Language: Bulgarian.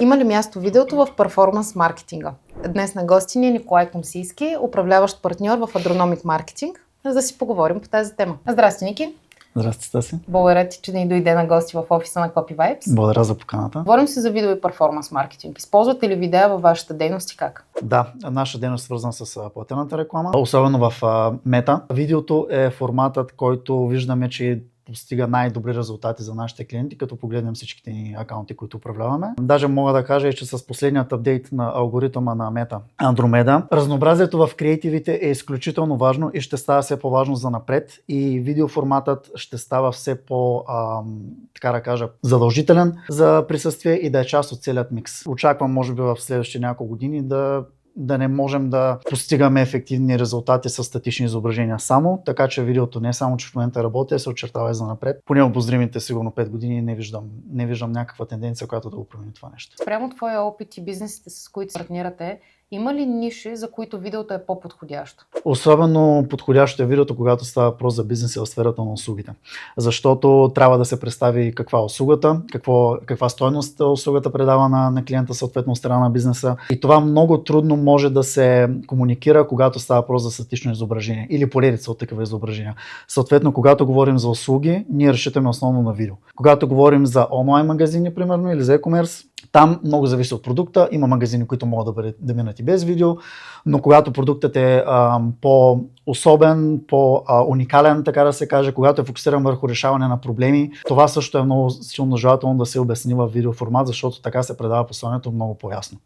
Има ли място видеото в перформанс маркетинга? Днес на гости ни е Николай Комсийски, управляващ партньор в Adronomic Marketing, за да си поговорим по тази тема. Здрасти, Ники! Здрасти, Стаси. Благодаря ти, че ни дойде на гости в офиса на CopyVibes. Благодаря за поканата. Говорим си за видео и перформанс маркетинг. Използвате ли видеа във вашата дейност и как? Да, нашата дейност е свързана с платената реклама, особено в Мета. Видеото е форматът, който виждаме, че постига най-добри резултати за нашите клиенти, като погледнем всичките ни акаунти, които управляваме. Даже мога да кажа, че с последният апдейт на алгоритъма на Мета Andromeda, разнообразието в креативите е изключително важно и ще става все по-важно за напред и видеоформатът ще става все по, така да кажа, задължителен за присъствие и да е част от целият микс. Очаквам, може би в следващите няколко години да не можем да постигаме ефективни резултати с статични изображения само, така че видеото не е само, че в момента работи, а се очертава и за напред. Поне обозримите сигурно 5 години не виждам някаква тенденция, която да го промени това нещо. Спрямо твоя опит и бизнесите, с които партнирате, има ли ниши, за които видеото е по-подходящо? Особено подходящо е видеото, когато става въпрос за бизнес в сферата на услугите. Защото трябва да се представи каква е услугата, каква стойност услугата предава на клиента, съответно от страна на бизнеса. И това много трудно може да се комуникира, когато става въпрос за статично изображение или поредица от такива изображения. Съответно, когато говорим за услуги, ние разчитаме основно на видео. Когато говорим за онлайн магазини, примерно, или за e-commerce, там много зависи от продукта. Има магазини, които могат да минат и без видео, но когато продуктът е по-особен, по-уникален, така да се каже, когато е фокусиран върху решаване на проблеми, това също е много силно желателно да се обясни в видеоформат, защото така се предава посланието много по-ясно.